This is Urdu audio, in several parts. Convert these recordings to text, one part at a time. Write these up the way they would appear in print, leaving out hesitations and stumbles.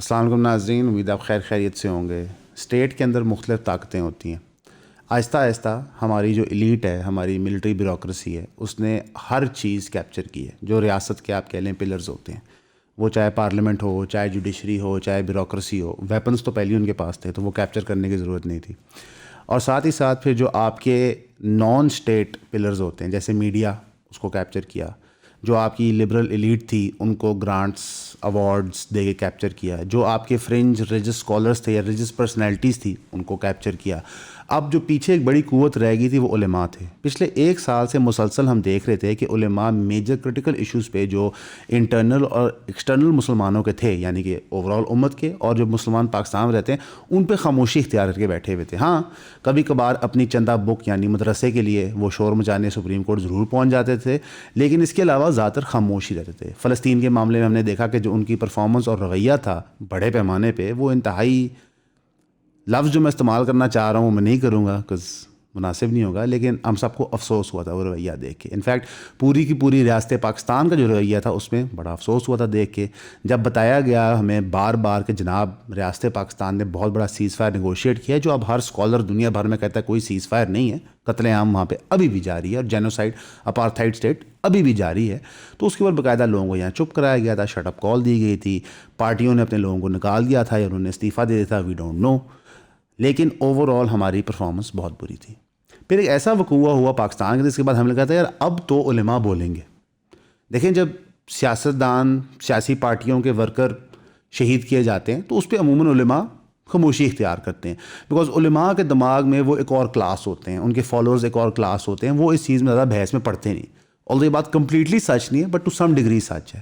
السلام علیکم ناظرین، امید آپ خیر خیریت سے ہوں گے۔ اسٹیٹ کے اندر مختلف طاقتیں ہوتی ہیں۔ آہستہ آہستہ ہماری جو ایلیٹ ہے، ہماری ملٹری بیوروکریسی ہے، اس نے ہر چیز کیپچر کی ہے۔ جو ریاست کے آپ کہہ لیں پلرز ہوتے ہیں، وہ چاہے پارلیمنٹ ہو، چاہے جوڈیشری ہو، چاہے بیوروکریسی ہو، ویپنز تو پہلے ان کے پاس تھے تو وہ کیپچر کرنے کی ضرورت نہیں تھی۔ اور ساتھ ہی ساتھ پھر جو آپ کے نان اسٹیٹ پلرز ہوتے ہیں، جیسے میڈیا، اس کو کیپچر کیا۔ جو آپ کی لبرل ایلیٹ تھی ان کو گرانٹس ایوارڈز دے کے کیپچر کیا۔ جو آپ کے فرنج ریلیجس اسکالرس تھے یا ریلیجس پرسنالٹیز تھی ان کو کیپچر کیا۔ اب جو پیچھے ایک بڑی قوت رہ گئی تھی وہ علماء تھے۔ پچھلے ایک سال سے مسلسل ہم دیکھ رہے تھے کہ علماء میجر کرٹیکل ایشوز پہ جو انٹرنل اور ایکسٹرنل مسلمانوں کے تھے، یعنی کہ اوور آل امت کے اور جو مسلمان پاکستان میں رہتے ہیں، ان پہ خاموشی اختیار کر کے بیٹھے ہوئے تھے۔ ہاں، کبھی کبھار اپنی چندہ بک یعنی مدرسے کے لیے وہ شور مچانے سپریم کورٹ ضرور پہنچ جاتے تھے، لیکن اس کے علاوہ زیادہ تر خاموشی رہتے تھے۔ فلسطین کے معاملے میں ہم نے دیکھا کہ جو ان کی پرفارمنس اور رویہ تھا بڑے پیمانے پہ، وہ انتہائی، لفظ جو میں استعمال کرنا چاہ رہا ہوں میں نہیں کروں گا کز مناسب نہیں ہوگا، لیکن ہم سب کو افسوس ہوا تھا وہ رویہ دیکھ کے۔ انفیکٹ پوری کی پوری ریاست پاکستان کا جو رویہ تھا اس میں بڑا افسوس ہوا تھا دیکھ کے، جب بتایا گیا ہمیں بار بار کہ جناب ریاست پاکستان نے بہت بڑا سیز فائر نیگوشیٹ کیا ہے، جو اب ہر اسکالر دنیا بھر میں کہتا ہے کوئی سیز فائر نہیں ہے، قتل عام وہاں پہ ابھی بھی جاری ہے اور جینوسائڈ اپارتھائڈ اسٹیٹ ابھی بھی جاری ہے۔ تو اس کے بعد باقاعدہ لوگوں کو یہاں چپ کرایا گیا تھا، شٹ اپ کال دی گئی تھی، پارٹیوں نے اپنے لوگوں کو نکال دیا تھا یا انہوں نے استعفیٰ دے دیا تھا، وی ڈونٹ نو، لیکن اوور آل ہماری پرفارمنس بہت بری تھی۔ پھر ایک ایسا وقوع ہوا پاکستان کے، جس کے بعد ہم نے کہا تھا یار اب تو علماء بولیں گے۔ دیکھیں، جب سیاستدان، سیاسی پارٹیوں کے ورکر شہید کیے جاتے ہیں تو اس پہ عموماً علماء خاموشی اختیار کرتے ہیں، بیکاز علماء کے دماغ میں وہ ایک اور کلاس ہوتے ہیں، ان کے فالوورز ایک اور کلاس ہوتے ہیں، وہ اس چیز میں زیادہ بحث میں پڑھتے نہیں۔ اور یہ بات کمپلیٹلی سچ نہیں ہے، بٹ ٹو سم ڈگری سچ ہے۔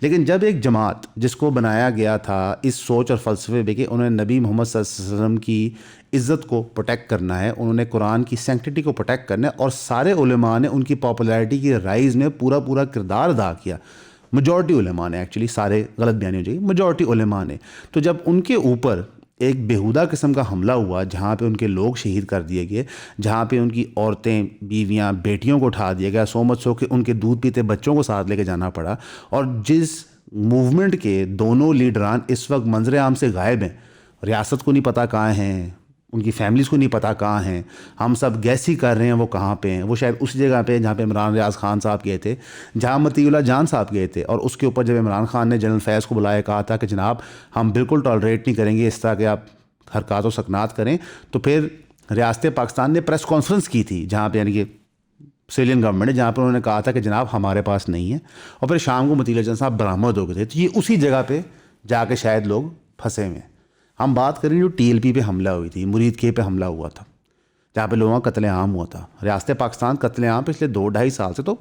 لیکن جب ایک جماعت جس کو بنایا گیا تھا اس سوچ اور فلسفے پہ کہ انہوں نے نبی محمد صلی اللہ علیہ وسلم کی عزت کو پروٹیکٹ کرنا ہے، انہوں نے قرآن کی سینکٹیٹی کو پروٹیکٹ کرنا ہے، اور سارے علماء نے ان کی پاپولیرٹی کی رائز میں پورا کردار ادا کیا۔ میجورٹی علماء نے، ایکچولی سارے غلط بیانی ہو جائے گی، میجورٹی علماء نے۔ تو جب ان کے اوپر ایک بیہودہ قسم کا حملہ ہوا، جہاں پہ ان کے لوگ شہید کر دیے گئے، جہاں پہ ان کی عورتیں، بیویاں، بیٹیوں کو اٹھا دیا گیا، سو مچ سو کہ ان کے دودھ پیتے بچوں کو ساتھ لے کے جانا پڑا، اور جس موومنٹ کے دونوں لیڈران اس وقت منظر عام سے غائب ہیں، ریاست کو نہیں پتہ کہاں ہیں، ان کی فیملیز کو نہیں پتہ کہاں ہیں، ہم سب گیسی کر رہے ہیں وہ کہاں پہ ہیں۔ وہ شاید اسی جگہ پہ جہاں پہ عمران ریاض خان صاحب گئے تھے، جہاں مطیع اللہ جان صاحب گئے تھے، اور اس کے اوپر جب عمران خان نے جنرل فیض کو بلایا، کہا تھا کہ جناب ہم بالکل ٹالریٹ نہیں کریں گے اس طرح کہ آپ حرکات و سکنات کریں، تو پھر ریاست پاکستان نے پریس کانفرنس کی تھی، جہاں پہ یعنی کہ سویلین گورنمنٹ نے، جہاں پہ انہوں نے کہا تھا کہ جناب ہمارے پاس نہیں ہے، اور پھر شام کو مطیع اللہ جان صاحب برآمد ہو گئے تھے۔ تو یہ اسی جگہ پہ جا کے شاید لوگ پھنسے ہوئے ہیں۔ ہم بات کریں جو ٹی ایل پی پہ حملہ ہوئی تھی، مرید کے پہ حملہ ہوا تھا، جہاں پہ لوگوں کا قتل عام ہوا تھا۔ ریاست پاکستان قتل عام پچھلے 2-2.5 سال سے تو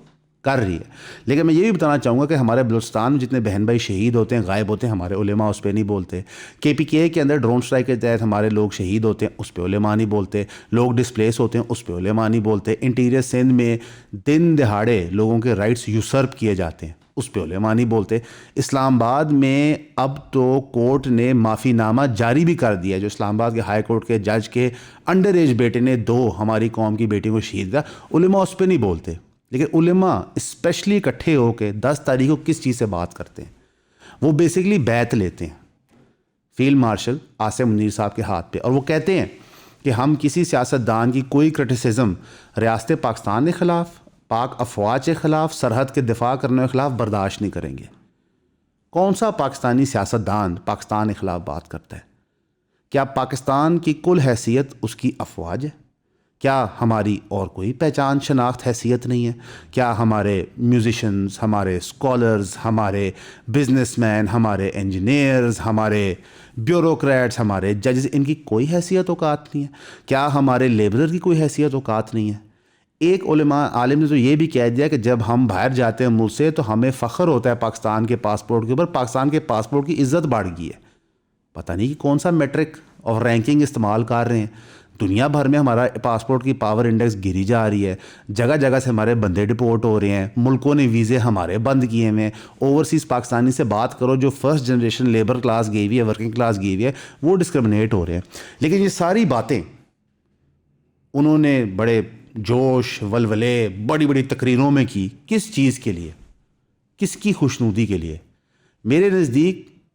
کر رہی ہے، لیکن میں یہ بھی بتانا چاہوں گا کہ ہمارے بلوچستان میں جتنے بہن بھائی شہید ہوتے ہیں، غائب ہوتے ہیں، ہمارے علماء اس پہ نہیں بولتے۔ کے پی کے کے اندر ڈرون سٹرائک کے تحت ہمارے لوگ شہید ہوتے ہیں، اس پہ علماء نہیں بولتے۔ لوگ ڈسپلیس ہوتے ہیں، اس پہ علماء نہیں بولتے۔ انٹیریئر سندھ میں دن دہاڑے لوگوں کے رائٹس یوسرپ کیے جاتے ہیں، اس پہ علماء نہیں بولتے۔ اسلام آباد میں اب تو کورٹ نے معافی نامہ جاری بھی کر دیا، جو اسلام آباد کے ہائی کورٹ کے جج کے انڈر ایج بیٹے نے 2 ہماری قوم کی بیٹیوں کو شہید کیا، علماء اس پہ نہیں بولتے۔ لیکن علماء اسپیشلی اکٹھے ہو کے 10 تاریخ کو کس چیز سے بات کرتے ہیں؟ وہ بیسیکلی بیعت لیتے ہیں فیلڈ مارشل عاصم منیر صاحب کے ہاتھ پہ، اور وہ کہتے ہیں کہ ہم کسی سیاستدان کی کوئی کرٹیسزم ریاست پاکستان کے خلاف، پاک افواج کے خلاف، سرحد کے دفاع کرنے کے خلاف برداشت نہیں کریں گے۔ کون سا پاکستانی سیاستدان پاکستان کے خلاف بات کرتا ہے؟ کیا پاکستان کی کل حیثیت اس کی افواج ہے؟ کیا ہماری اور کوئی پہچان شناخت حیثیت نہیں ہے؟ کیا ہمارے میوزیشنز، ہمارے اسکالرز، ہمارے بزنس مین، ہمارے انجینئرز، ہمارے بیوروکریٹس، ہمارے ججز، ان کی کوئی حیثیت اوقات نہیں ہے؟ کیا ہمارے لیبرر کی کوئی حیثیت اوقات نہیں ہے؟ ایک عالم نے تو یہ بھی کہہ دیا کہ جب ہم باہر جاتے ہیں ملک سے تو ہمیں فخر ہوتا ہے پاکستان کے پاسپورٹ کے اوپر، پاکستان کے پاسپورٹ کی عزت بڑھ گئی ہے۔ پتہ نہیں کہ کون سا میٹرک اور رینکنگ استعمال کر رہے ہیں۔ دنیا بھر میں ہمارا پاسپورٹ کی پاور انڈیکس گری جا رہی ہے، جگہ جگہ سے ہمارے بندے ڈپورٹ ہو رہے ہیں، ملکوں نے ویزے ہمارے بند کیے ہوئے ہیں۔ اوورسیز پاکستانی سے بات کرو جو فرسٹ جنریشن لیبر کلاس گئی ہوئی ہے، ورکنگ کلاس گئی ہوئی ہے، وہ ڈسکرمنیٹ ہو رہے ہیں۔ لیکن یہ ساری باتیں انہوں نے بڑے جوش ولولے بڑی بڑی تقریروں میں کی، کس چیز کے لیے؟ کس کی خوشنودی کے لیے؟ میرے نزدیک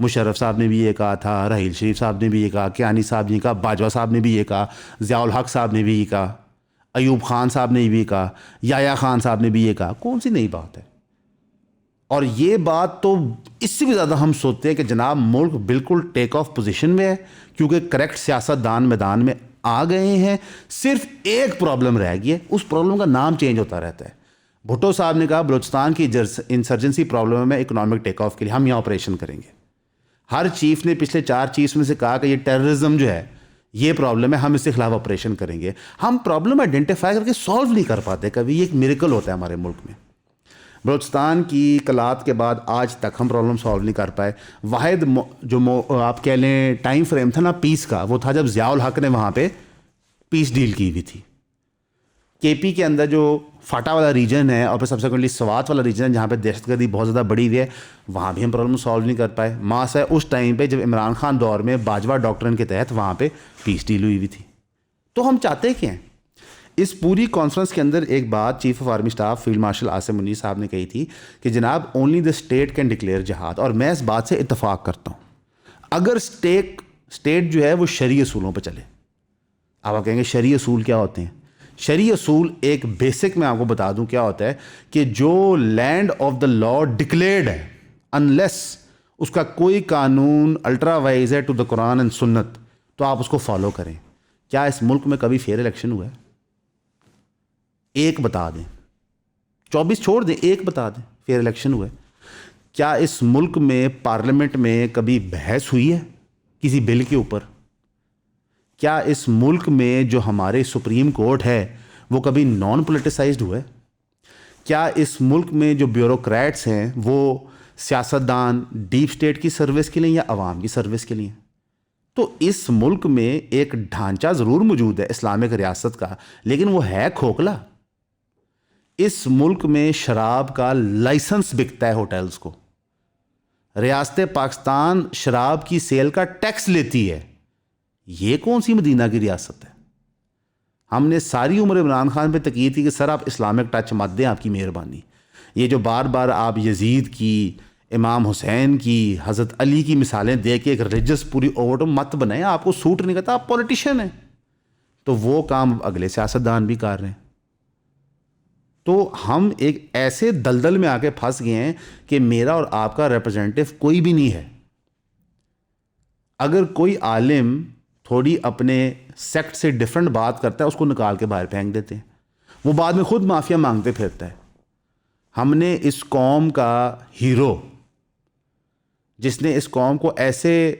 مشرف صاحب نے بھی یہ کہا تھا, رحیل شریف صاحب نے بھی یہ کہا, کیانی صاحب نے کہا, باجوہ صاحب نے بھی یہ کہا, ضیاء الحق صاحب نے بھی یہ کہا, ایوب خان صاحب نے بھی کہا, یحییٰ خان صاحب نے بھی یہ کہا. کون سی نئی بات ہے؟ اور یہ بات تو اس سے بھی زیادہ ہم سوچتے ہیں کہ جناب ملک بالکل ٹیک آف پوزیشن میں ہے, کیونکہ کریکٹ سیاست دان میدان میں آ گئے ہیں. صرف ایک پرابلم رہ گئی ہے, اس پرابلم کا نام چینج ہوتا رہتا ہے. بھٹو صاحب نے کہا بلوچستان کی انسرجنسی پرابلم میں اکنامک ٹیک آف کے لیے ہم یہاں آپریشن کریں گے. ہر چیف نے پچھلے 4 چیفs میں سے کہا کہ یہ ٹیررزم جو ہے یہ پرابلم ہے, ہم اس کے خلاف آپریشن کریں گے. ہم پرابلم آئیڈینٹیفائی کر کے سالو نہیں کر پاتے کبھی. یہ ایک میریکل ہوتا ہے ہمارے ملک میں. بلوچستان کی کلات کے بعد آج تک ہم پرابلم سالو نہیں کر پائے. واحد جو آپ کہہ لیں ٹائم فریم تھا نا پیس کا, وہ تھا جب ضیاء الحق نے وہاں پہ پیس ڈیل کی ہوئی تھی. کے پی کے اندر جو فاٹا والا ریجن ہے اور پھر سبسیکوئنٹلی سوات والا ریجن ہے جہاں پہ دہشت گردی بہت زیادہ بڑی ہوئی ہے, وہاں بھی ہم پرابلم سالو نہیں کر پائے. ماس ہے اس ٹائم پہ جب عمران خان دور میں باجوہ ڈاکٹرن کے تحت وہاں پہ پیس ڈیل ہوئی تھی. تو ہم چاہتے کیا ہیں؟ اس پوری کانفرنس کے اندر ایک بات chief of army staff field marshal Asim Munir صاحب نے کہی تھی کہ جناب only the state can declare جہاد. اور میں اس بات سے اتفاق کرتا ہوں. اگر اسٹیٹ جو ہے وہ شرعی اصولوں پہ چلے. آپ کہیں گے شرعی اصول کیا ہوتے ہیں؟ شرعی اصول ایک بیسک میں آپ کو بتا دوں کیا ہوتا ہے کہ جو land of the law declared ہے, انلیس اس کا کوئی قانون الٹرا وائز ہے to the Quran and Sunnah, تو آپ اس کو فالو کریں. کیا اس ملک میں کبھی فیئر الیکشن ہوا ہے؟ ایک بتا دیں. 24 چھوڑ دیں, ایک بتا دیں فیئر الیکشن ہوا ہے. کیا اس ملک میں پارلیمنٹ میں کبھی بحث ہوئی ہے کسی بل کے اوپر؟ کیا اس ملک میں جو ہمارے سپریم کورٹ ہے وہ کبھی نان پولیٹیسائزڈ ہوا ہے؟ کیا اس ملک میں جو بیوروکریٹس ہیں وہ سیاستدان ڈیپ اسٹیٹ کی سروس کے لیے یا عوام کی سروس کے لیے؟ تو اس ملک میں ایک ڈھانچہ ضرور موجود ہے اسلامک ریاست کا, لیکن وہ ہے کھوکھلا. اس ملک میں شراب کا لائسنس بکتا ہے ہوٹلز کو. ریاست پاکستان شراب کی سیل کا ٹیکس لیتی ہے. یہ کون سی مدینہ کی ریاست ہے؟ ہم نے ساری عمر عمران خان پہ تقید تھی کہ سر آپ اسلامک ٹچ مت دیں, آپ کی مہربانی. یہ جو بار بار آپ یزید کی, امام حسین کی, حضرت علی کی مثالیں دے کے ایک ریلیجس پوری اوورٹ مت بنائیں, آپ کو سوٹ نہیں کرتا, آپ پولیٹیشین ہیں. تو وہ کام اگلے سیاستدان بھی کر رہے ہیں. تو ہم ایک ایسے دلدل میں آ کے پھنس گئے ہیں کہ میرا اور آپ کا ریپرزینٹیو کوئی بھی نہیں ہے. اگر کوئی عالم تھوڑی اپنے سیکٹ سے ڈفرینٹ بات کرتا ہے, اس کو نکال کے باہر پھینک دیتے ہیں. وہ بعد میں خود معافیا مانگتے پھرتا ہے. ہم نے اس قوم کا ہیرو, جس نے اس قوم کو ایسے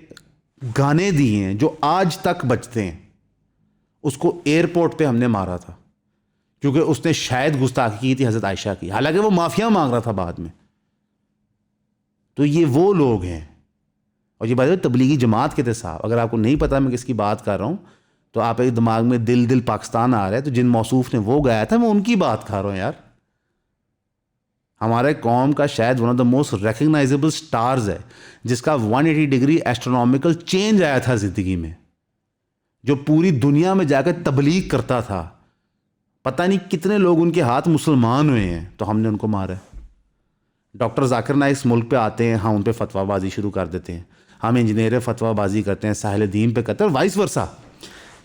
گانے دیے ہیں جو آج تک بجتے ہیں, اس کو ایئرپورٹ پہ ہم نے مارا تھا کیونکہ اس نے شاید گستاخی کی تھی حضرت عائشہ کی, حالانکہ وہ معافیا مانگ رہا تھا بعد میں. تو یہ وہ لوگ ہیں. اور یہ بات تبلیغی جماعت کے تھے صاحب. اگر آپ کو نہیں پتا میں کس کی بات کر رہا ہوں تو آپ ایک دماغ میں دل پاکستان آ رہا ہے, تو جن موصوف نے وہ گایا تھا میں ان کی بات کر رہا ہوں یار. ہمارے قوم کا شاید one of the most recognisable stars ہے, جس کا 180 ڈگری ایسٹرونومیکل چینج آیا تھا زندگی میں, جو پوری دنیا میں جا کر تبلیغ کرتا تھا. پتہ نہیں کتنے لوگ ان کے ہاتھ مسلمان ہوئے ہیں, تو ہم نے ان کو مارا ہے. ڈاکٹر ذاکر نائک اس ملک پہ آتے ہیں, ہم ان پہ فتویٰ بازی شروع کر دیتے ہیں. ہم انجینئر فتویٰ بازی کرتے ہیں, ساحل دین پہ کرتے ہیں, اور وائس ورثہ.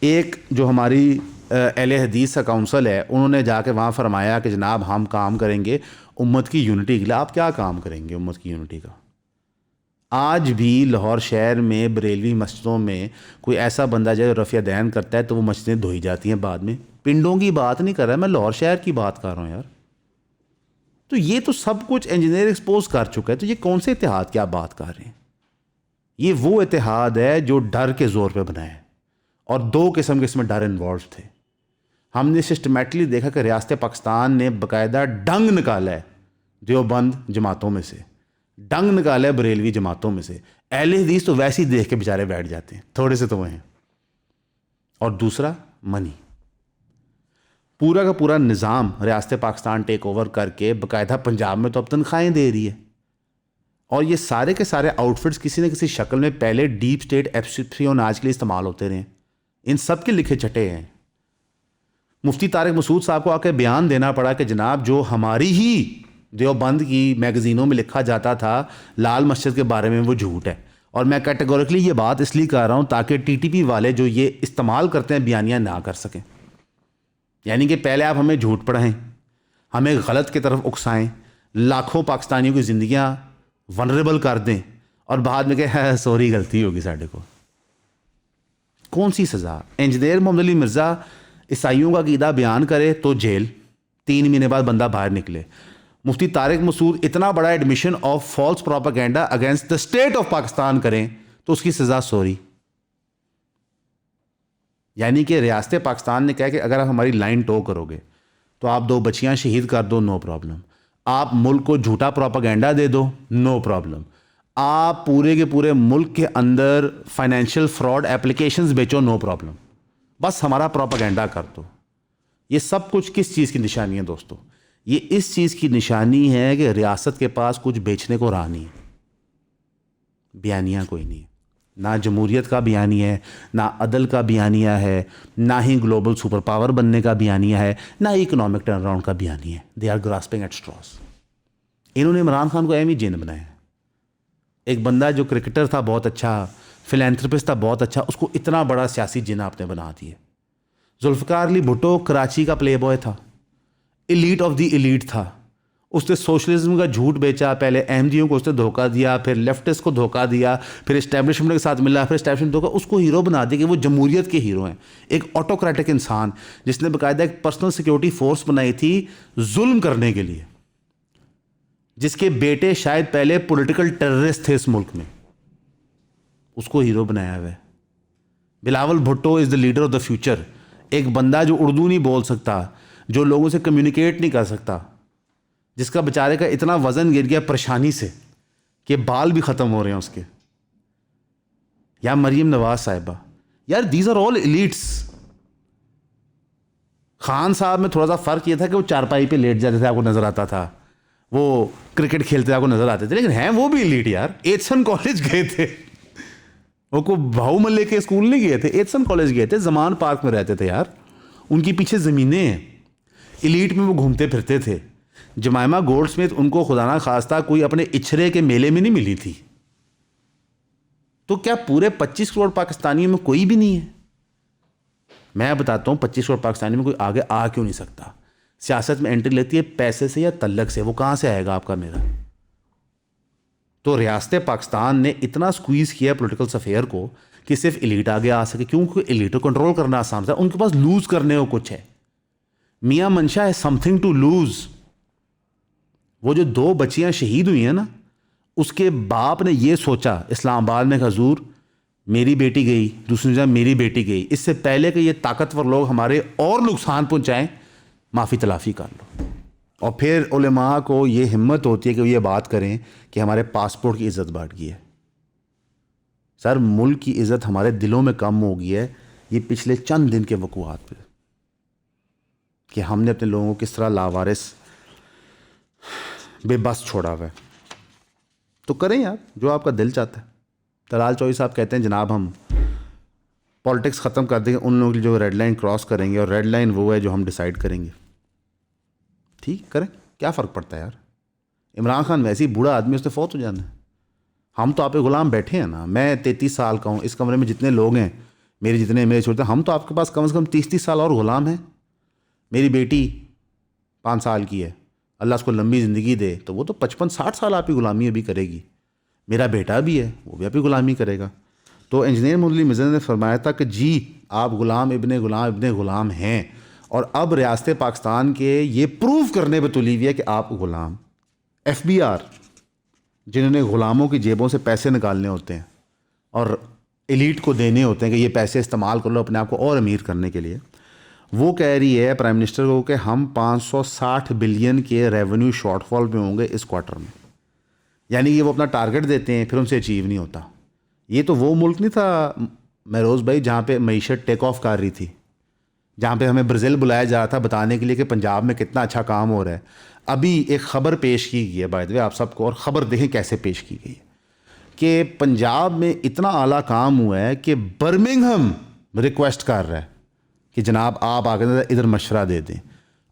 ایک جو ہماری اہل حدیث کا کونسل ہے, انہوں نے جا کے وہاں فرمایا کہ جناب ہم کام کریں گے امت کی یونٹی کے لیے. آپ کیا کام کریں گے امت کی یونٹی کا؟ آج بھی لاہور شہر میں بریلوی مسجدوں میں کوئی ایسا بندہ جو رفع دین کرتا ہے تو وہ مسجدیں دھوئی جاتی ہیں بعد میں. پنڈوں کی بات نہیں کر رہا میں, لاہور شہر کی بات کر رہا ہوں یار. تو یہ تو سب کچھ انجینئر ایکسپوز کر چکا ہے. تو یہ کون سے اتحاد کی آپ بات کر رہے ہیں؟ یہ وہ اتحاد ہے جو ڈر کے زور پہ بنا ہے, اور 2 قسم کے اس میں ڈر انوالو تھے. ہم نے سسٹمیٹلی دیکھا کہ ریاست پاکستان نے باقاعدہ ڈنگ نکالا ہے دیوبند جماعتوں میں سے, ڈنگ نکالا ہے بریلوی جماعتوں میں سے. اہل حدیث تو ویسے ہی دیکھ کے بیچارے بیٹھ جاتے ہیں, تھوڑے سے تو وہ ہیں. اور دوسرا منی. پورا کا پورا نظام ریاست پاکستان ٹیک اوور کر کے باقاعدہ پنجاب میں تو اب تنخواہیں دے رہی ہے. اور یہ سارے کے سارے آؤٹ فٹس کسی نہ کسی شکل میں پہلے ڈیپ اسٹیٹ ایپسپیوناج کے لیے استعمال ہوتے رہے. ان سب کے لکھے چھٹے ہیں. مفتی طارق مسعود صاحب کو آ کے بیان دینا پڑا کہ جناب جو ہماری ہی دیوبند کی میگزینوں میں لکھا جاتا تھا لال مسجد کے بارے میں وہ جھوٹ ہے. اور میں کیٹیگوریکلی یہ بات اس لیے کر رہا ہوں تاکہ ٹی ٹی پی والے جو یہ استعمال کرتے ہیں بیانیہ نہ کر سکیں. یعنی کہ پہلے آپ ہمیں جھوٹ پڑھائیں, ہمیں غلط کی طرف اکسائیں, لاکھوں پاکستانیوں کی زندگیاں ونریبل کر دیں اور بعد میں کہ سوری غلطی ہوگی ساڈے کو. کون سی سزا؟ انجینئر محمد علی مرزا عیسائیوں کا عقیدہ بیان کرے تو جیل, 3 مہینے بعد بندہ باہر نکلے. مفتی طارق مسعود اتنا بڑا admission of false propaganda against the state of Pakistan کریں تو اس کی سزا سوری. یعنی کہ ریاست پاکستان نے کہا کہ اگر آپ ہماری لائن ٹو کرو گے تو آپ 2 بچیاں شہید کر دو, نو پرابلم. آپ ملک کو جھوٹا پروپیگنڈا دے دو, نو پرابلم. آپ پورے کے پورے ملک کے اندر فائنینشیل فراڈ ایپلیکیشنز بیچو, نو پرابلم. بس ہمارا پروپیگنڈا کر دو. یہ سب کچھ کس چیز کی نشانی ہے دوستو؟ یہ اس چیز کی نشانی ہے کہ ریاست کے پاس کچھ بیچنے کو راہ نہیں ہے. بیانیہ کوئی نہیں ہے, نہ جمہوریت کا بیانیہ ہے, نہ عدل کا بیانیہ ہے, نہ ہی گلوبل سپر پاور بننے کا بیانیہ ہے, نہ ہی اکنامک ٹرن اراؤنڈ کا بیانیہ ہے. They are grasping at straws. انہوں نے عمران خان کو اہم ہی جن بنایا ہے. ایک بندہ جو کرکٹر تھا بہت اچھا, فلینتھرپسٹ تھا بہت اچھا, اس کو اتنا بڑا سیاسی جن آپ نے بنا دیا. ذوالفقار علی بھٹو کراچی کا پلے بوائے تھا, ایلیٹ آف دی ایلیٹ تھا. اس نے سوشلزم کا جھوٹ بیچا, پہلے احمدیوں کو اس نے دھوکہ دیا, پھر لیفٹسٹ کو دھوکہ دیا, پھر اسٹیبلشمنٹ کے ساتھ ملا, پھر اسٹیبلشمنٹ دھوکہ, اس کو ہیرو بنا دیا کہ وہ جمہوریت کے ہیرو ہیں. ایک آٹوکریٹک انسان جس نے باقاعدہ ایک پرسنل سیکیورٹی فورس بنائی تھی ظلم کرنے کے لیے, جس کے بیٹے شاید پہلے پولیٹیکل ٹیررسٹ تھے اس ملک میں, اس کو ہیرو بنایا ہوا ہے. بلاول بھٹو از دا لیڈر آف دا فیوچر. ایک بندہ جو اردو نہیں بول سکتا, جو لوگوں سے کمیونیکیٹ نہیں کر سکتا, جس کا بیچارے کا اتنا وزن گر گیا پریشانی سے کہ بال بھی ختم ہو رہے ہیں اس کے. یا مریم نواز صاحبہ, یار these are all elites. Khan صاحب میں تھوڑا سا فرق یہ تھا کہ وہ چارپائی پہ لیٹ جاتے تھے, آپ کو نظر آتا تھا, وہ کرکٹ کھیلتے آپ کو نظر آتے تھے, لیکن ہیں وہ بھی ایلیٹ یار. ایچسن کالج گئے تھے, وہ کو بھاؤ ملے کے اسکول نہیں گئے تھے, ایچسن کالج گئے تھے, زمان پارک میں رہتے تھے یار. ان کے پیچھے زمینیں ہیں, ایلیٹ میں وہ گھومتے پھرتے تھے. جمائمہ گولڈ سمتھ ان کو خدا نہ خواستہ کوئی اپنے اچھرے کے میلے میں نہیں ملی تھی. تو کیا پورے 25 کروڑ پاکستانیوں میں کوئی بھی نہیں ہے؟ میں بتاتا ہوں 25 کروڑ پاکستانیوں میں کوئی آگے آ کیوں نہیں سکتا. سیاست میں انٹری لیتی ہے پیسے سے یا تعلق سے, وہ کہاں سے آئے گا آپ کا میرا؟ تو ریاست پاکستان نے اتنا سکویز کیا پولیٹیکل سفیر کو کہ صرف ایلیٹ آگے آ سکے, کیونکہ ایلیٹ کو کنٹرول کرنا آسان تھا, ان کے پاس لوز کرنے کو کچھ ہے. میاں منشا ہے سم تھنگ ٹو لوز. وہ جو 2 بچیاں شہید ہوئی ہیں نا, اس کے باپ نے یہ سوچا اسلام آباد میں کہ حضور میری بیٹی گئی, دوسری جگہ میری بیٹی گئی, اس سے پہلے کہ یہ طاقتور لوگ ہمارے اور نقصان پہنچائیں, معافی تلافی کر لو. اور پھر علماء کو یہ ہمت ہوتی ہے کہ وہ یہ بات کریں کہ ہمارے پاسپورٹ کی عزت بڑھ گئی ہے. سر ملک کی عزت ہمارے دلوں میں کم ہو گئی ہے یہ پچھلے چند دن کے وقوعات پہ, کہ ہم نے اپنے لوگوں کو کس طرح لاوارث بے بس چھوڑا ہوا ہے. تو کریں یار جو آپ کا دل چاہتا ہے. طلال چوہی صاحب کہتے ہیں جناب ہم پالیٹکس ختم کر دیں گے ان لوگوں کی جو ریڈ لائن کراس کریں گے, اور ریڈ لائن وہ ہے جو ہم ڈیسائیڈ کریں گے. ٹھیک کریں, کیا فرق پڑتا ہے یار. عمران خان ویسے ہی بوڑھا آدمی, اس نے فوت ہو جانا ہے. ہم تو آپ کے غلام بیٹھے ہیں نا. میں 33 سال کا ہوں, اس کمرے میں جتنے لوگ ہیں میرے جتنے میرے چھوٹے, ہم تو آپ کے پاس کم سے کم 30 سال اور غلام ہیں. میری بیٹی 5 سال کی ہے, اللہ اس کو لمبی زندگی دے, تو وہ تو 55-60 سال آپ کی غلامی ابھی کرے گی. میرا بیٹا بھی ہے, وہ بھی آپ کی غلامی کرے گا. تو انجینئر محمد علی مرزا نے فرمایا تھا کہ جی آپ غلام ابن غلام ہیں, اور اب ریاست پاکستان کے یہ پروف کرنے پہ تلی ہوئی ہے کہ آپ غلام. ایف بی آر جنہوں نے غلاموں کی جیبوں سے پیسے نکالنے ہوتے ہیں اور ایلیٹ کو دینے ہوتے ہیں کہ یہ پیسے استعمال کر لو اپنے آپ کو اور امیر کرنے کے لیے, وہ کہہ رہی ہے پرائم منسٹر کو کہ ہم 560 بلین کے ریونیو شارٹ فال میں ہوں گے اس کوارٹر میں. یعنی کہ وہ اپنا ٹارگٹ دیتے ہیں پھر ان سے اچیو نہیں ہوتا. یہ تو وہ ملک نہیں تھا مہروز بھائی جہاں پہ معیشت ٹیک آف کر رہی تھی, جہاں پہ ہمیں برازیل بلایا جا رہا تھا بتانے کے لیے کہ پنجاب میں کتنا اچھا کام ہو رہا ہے. ابھی ایک خبر پیش کی گئی ہے بائی دی وے آپ سب کو, اور خبر دیکھیں کیسے پیش کی گئی ہے, کہ پنجاب میں اتنا اعلیٰ کام ہوا ہے کہ برمنگھم ریکویسٹ کر رہا ہے کہ جناب آپ آگے ادھر مشورہ دے دیں.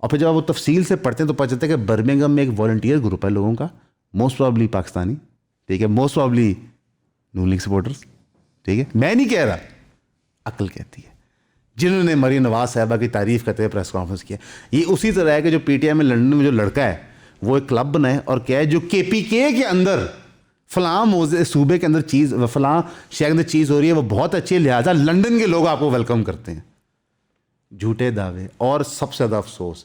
اور پھر جب وہ تفصیل سے پڑھتے ہیں تو پتہ چلتا ہے کہ برمنگھم میں ایک والنٹیئر گروپ ہے لوگوں کا, موسٹ پرابلی پاکستانی, ٹھیک ہے, موسٹ پرابلی نون لیگ سپورٹرز, ٹھیک ہے, میں نہیں کہہ رہا, عقل کہتی ہے, جنہوں نے مریم نواز صاحبہ کی تعریف کرتے ہوئے پریس کانفرنس کیا. یہ اسی طرح ہے کہ جو پی ٹی آئی میں لنڈن میں جو لڑکا ہے وہ ایک کلب بنائے اور کہے جو کے پی کے اندر فلاں صوبے کے اندر چیز, فلاں شہر کے اندر چیز ہو رہی ہے وہ بہت اچھی ہے, لہٰذا لنڈن کے لوگ آپ کو ویلکم کرتے ہیں. جھوٹے دعوے. اور سب سے زیادہ افسوس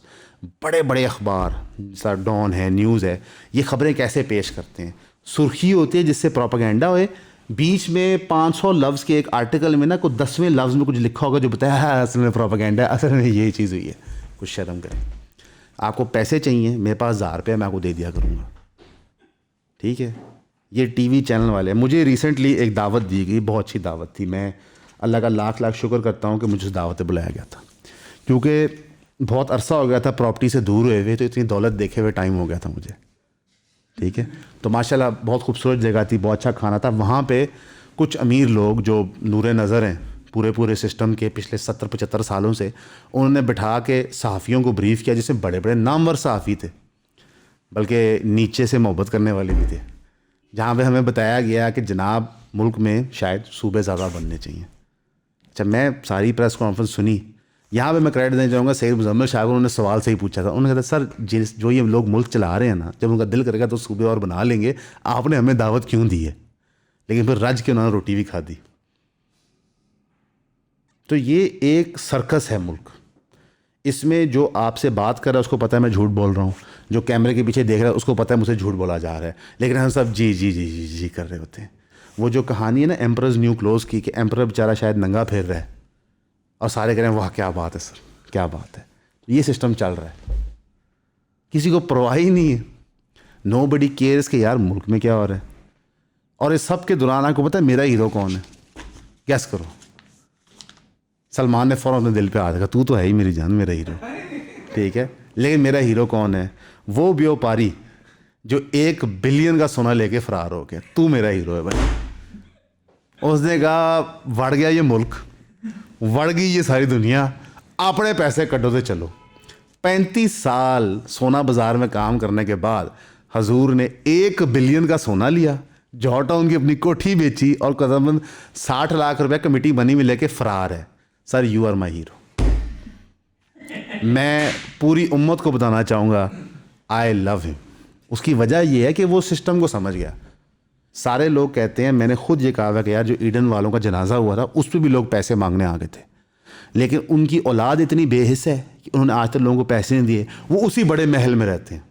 بڑے بڑے اخبار جیسا ڈان ہے, نیوز ہے, یہ خبریں کیسے پیش کرتے ہیں, سرخی ہوتی ہے جس سے پروپیگنڈا ہوئے, بیچ میں 500 لفظ کے ایک آرٹیکل میں نا کوئی 10ویں لفظ میں کچھ لکھا ہوگا جو بتایا ہے اصل میں پروپیگنڈا ہے, اصل میں یہ چیز ہوئی ہے. کچھ شرم کریں. آپ کو پیسے چاہیے, میرے پاس 1000 روپے میں آپ کو دے دیا کروں گا, ٹھیک ہے. یہ ٹی وی چینل والے, مجھے ریسنٹلی ایک دعوت دی گئی, بہت اچھی دعوت تھی, میں اللہ کا لاکھ لاکھ شکر کرتا ہوں کہ مجھے اس دعوت پہ بلایا گیا تھا, کیونکہ بہت عرصہ ہو گیا تھا پراپرٹی سے دور ہوئے ہوئے, تو اتنی دولت دیکھے ہوئے ٹائم ہو گیا تھا مجھے, ٹھیک ہے. تو ماشاءاللہ بہت خوبصورت جگہ تھی, بہت اچھا کھانا تھا. وہاں پہ کچھ امیر لوگ جو نور نظر ہیں پورے سسٹم کے پچھلے 70-75 سالوں سے, انہوں نے بٹھا کے صحافیوں کو بریف کیا, جس میں بڑے بڑے نامور صحافی تھے, بلکہ نیچے سے محبت کرنے والے بھی تھے, جہاں پہ ہمیں بتایا گیا کہ جناب ملک میں شاید صوبے زیادہ بننے چاہیے. اچھا, میں ساری پریس کانفرنس سنی. یہاں پہ میں کریڈٹ دینا چاہوں گا سید مزمل شاہ کو, انہوں نے سوال سے ہی پوچھا تھا. انہوں نے کہا سر جو یہ لوگ ملک چلا رہے ہیں نا, جب ان کا دل کرے گا تو صوبے اور بنا لیں گے, آپ نے ہمیں دعوت کیوں دی ہے, لیکن پھر رج کے انہوں نے روٹی بھی کھا دی. تو یہ ایک سرکس ہے ملک. اس میں جو آپ سے بات کر رہا ہے اس کو پتہ ہے میں جھوٹ بول رہا ہوں, جو کیمرے کے پیچھے دیکھ رہا ہے اس کو پتہ ہے مجھ سے جھوٹ بولا جا رہا ہے, لیکن ہم سب جی جی جی جی جی کر رہے ہوتے ہیں. وہ جو کہانی ہے نا ایمپررز نیو کلوز کی, کہ ایمپرر بیچارہ شاید ننگا پھیر رہا ہے اور سارے کہہ رہے ہیں واہ کیا بات ہے سر, کیا بات ہے. یہ سسٹم چل رہا ہے, کسی کو پرواہ ہی نہیں ہے. نو بڈی کیئرس کہ یار ملک میں کیا ہو رہا ہے. اور اس سب کے دوران آپ کو پتہ ہے میرا ہیرو کون ہے, گیس کرو. سلمان نے فوراً اپنے دل پہ آ رکھا, تو ہے ہی میری جان, میرا ہیرو, ٹھیک ہے. لیکن میرا ہیرو کون ہے؟ وہ بیوپاری جو 1 بلین کا سونا لے کے فرار ہو گیا, تو میرا ہیرو ہے بھائی. اس نے کہا وڑ گیا یہ ملک, وڑ گئی یہ ساری دنیا, اپنے پیسے کٹو سے چلو. 35 سال سونا بازار میں کام کرنے کے بعد حضور نے 1 بلین کا سونا لیا, جوہر ٹاؤن کی اپنی کوٹھی بیچی, اور قدم 60 لاکھ روپے کمیٹی منی میں لے کے فرار ہے. Sir you are my hero. میں پوری امت کو بتانا چاہوں گا آئی لو ہم. اس کی وجہ یہ ہے کہ وہ سسٹم کو سمجھ گیا. سارے لوگ کہتے ہیں, میں نے خود یہ کہا کہ یار جو ایڈن والوں کا جنازہ ہوا تھا اس پہ بھی لوگ پیسے مانگنے آ گئے تھے, لیکن ان کی اولاد اتنی بے حس ہے کہ انہوں نے آج تک لوگوں کو پیسے نہیں دیے, وہ اسی بڑے محل میں رہتے ہیں.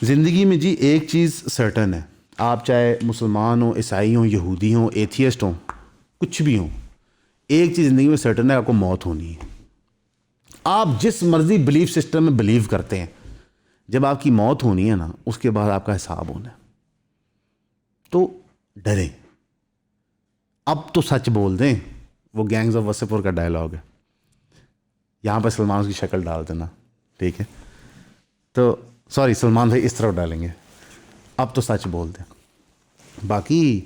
زندگی میں جی ایک چیز سرٹن ہے, آپ چاہے مسلمان ہوں, عیسائی ہوں, یہودی ہوں, ایتھیسٹ ہوں, کچھ بھی ہوں, ایک چیز زندگی میں سرٹن ہے, آپ کو موت ہونی ہے. آپ جس مرضی بلیف سسٹم میں بلیو کرتے ہیں, جب آپ کی موت ہونی ہے نا, اس کے بعد آپ کا حساب ہونا ہے. تو ڈریں, اب تو سچ بول دیں. وہ گینگز آف وسیپور کا ڈائلاگ ہے, یہاں پہ سلمان کی شکل ڈال دینا, ٹھیک ہے. تو سوری سلمان بھائی اس طرف ڈالیں گے, اب تو سچ بول دیں. باقی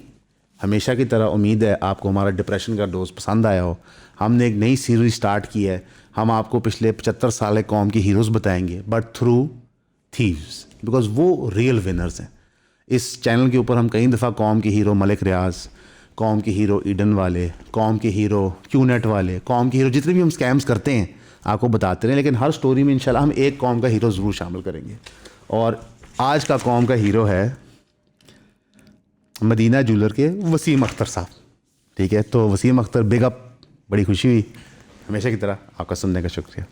ہمیشہ کی طرح امید ہے آپ کو ہمارا ڈپریشن کا ڈوز پسند آیا ہو. ہم نے ایک نئی سیریز سٹارٹ کی ہے, ہم آپ کو پچھلے 75 سال قوم کی ہیروز بتائیں گے, بٹ تھرو تھیوز, بیکاز وہ ریئل ونرز ہیں. اس چینل کے اوپر ہم کئی دفعہ قوم کے ہیرو ملک ریاض, قوم کے ہیرو ایڈن والے, قوم کے ہیرو کیو نیٹ والے, قوم کے ہیرو جتنے بھی ہم اسکیمز کرتے ہیں آپ کو بتاتے رہیں, لیکن ہر سٹوری میں انشاءاللہ ہم ایک قوم کا ہیرو ضرور شامل کریں گے. اور آج کا قوم کا ہیرو ہے مدینہ جولر کے وسیم اختر صاحب, ٹھیک ہے. تو وسیم اختر بگ اپ, بڑی خوشی ہوئی. ہمیشہ کی طرح آپ کا سننے کا شکریہ.